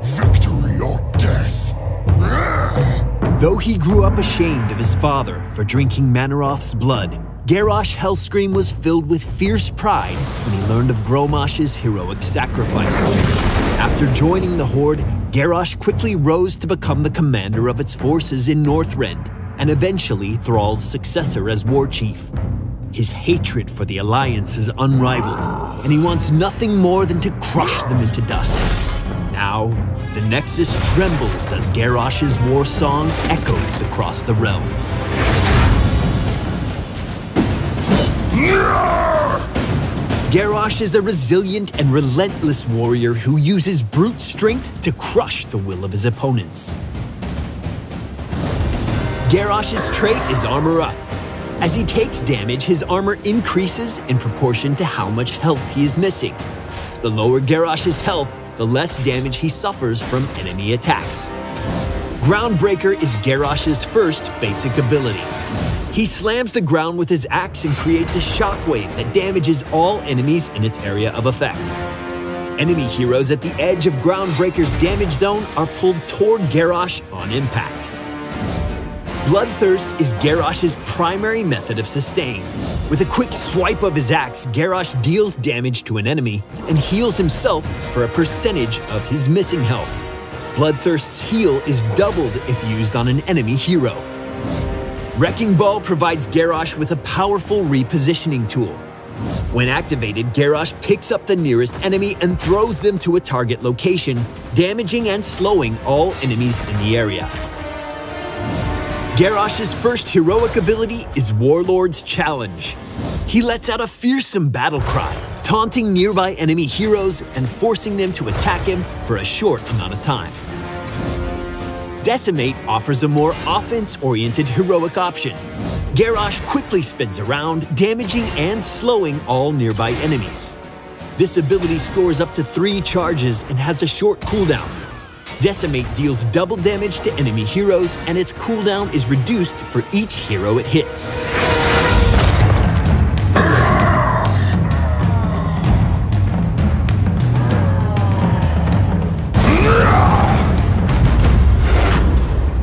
Victory or death! Though he grew up ashamed of his father for drinking Manaroth's blood, Garrosh Hellscream was filled with fierce pride when he learned of Gromash's heroic sacrifice. After joining the Horde, Garrosh quickly rose to become the commander of its forces in Northrend, and eventually Thrall's successor as war chief. His hatred for the Alliance is unrivaled, and he wants nothing more than to crush them into dust. Now, the Nexus trembles as Garrosh's war song echoes across the realms. Garrosh is a resilient and relentless warrior who uses brute strength to crush the will of his opponents. Garrosh's trait is Armor Up. As he takes damage, his armor increases in proportion to how much health he is missing. The lower Garrosh's health, the less damage he suffers from enemy attacks. Groundbreaker is Garrosh's first basic ability. He slams the ground with his axe and creates a shockwave that damages all enemies in its area of effect. Enemy heroes at the edge of Groundbreaker's damage zone are pulled toward Garrosh on impact. Bloodthirst is Garrosh's primary method of sustain. With a quick swipe of his axe, Garrosh deals damage to an enemy and heals himself for a percentage of his missing health. Bloodthirst's heal is doubled if used on an enemy hero. Wrecking Ball provides Garrosh with a powerful repositioning tool. When activated, Garrosh picks up the nearest enemy and throws them to a target location, damaging and slowing all enemies in the area. Garrosh's first heroic ability is Warlord's Challenge. He lets out a fearsome battle cry, taunting nearby enemy heroes and forcing them to attack him for a short amount of time. Decimate offers a more offense-oriented heroic option. Garrosh quickly spins around, damaging and slowing all nearby enemies. This ability scores up to 3 charges and has a short cooldown. Decimate deals double damage to enemy heroes, and its cooldown is reduced for each hero it hits.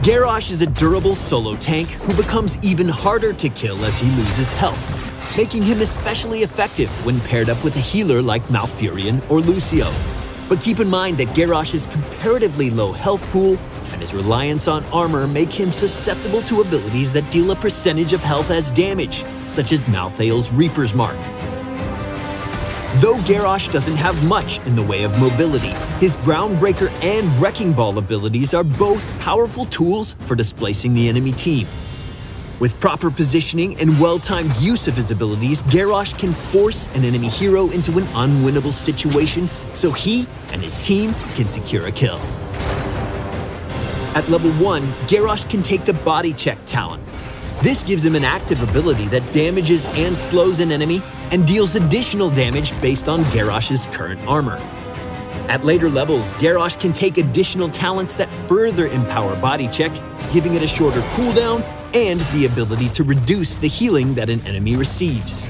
Garrosh is a durable solo tank who becomes even harder to kill as he loses health, making him especially effective when paired up with a healer like Malfurion or Lucio. But keep in mind that Garrosh's comparatively low health pool and his reliance on armor make him susceptible to abilities that deal a percentage of health as damage, such as Malthael's Reaper's Mark. Though Garrosh doesn't have much in the way of mobility, his Groundbreaker and Wrecking Ball abilities are both powerful tools for displacing the enemy team. With proper positioning and well-timed use of his abilities, Garrosh can force an enemy hero into an unwinnable situation so he and his team can secure a kill. At level 1, Garrosh can take the Body Check talent. This gives him an active ability that damages and slows an enemy and deals additional damage based on Garrosh's current armor. At later levels, Garrosh can take additional talents that further empower Body Check, giving it a shorter cooldown and the ability to reduce the healing that an enemy receives.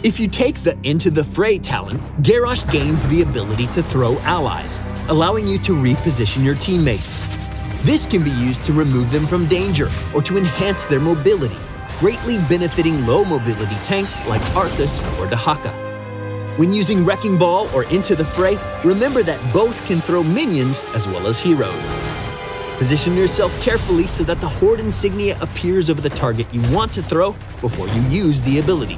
If you take the Into the Fray talent, Garrosh gains the ability to throw allies, allowing you to reposition your teammates. This can be used to remove them from danger or to enhance their mobility, greatly benefiting low mobility tanks like Arthas or Dahaka. When using Wrecking Ball or Into the Fray, remember that both can throw minions as well as heroes. Position yourself carefully so that the Horde insignia appears over the target you want to throw before you use the ability.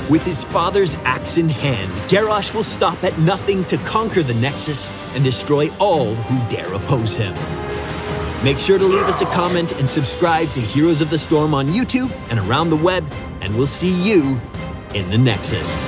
With his father's axe in hand, Garrosh will stop at nothing to conquer the Nexus and destroy all who dare oppose him. Make sure to leave us a comment and subscribe to Heroes of the Storm on YouTube and around the web, and we'll see you in the Nexus.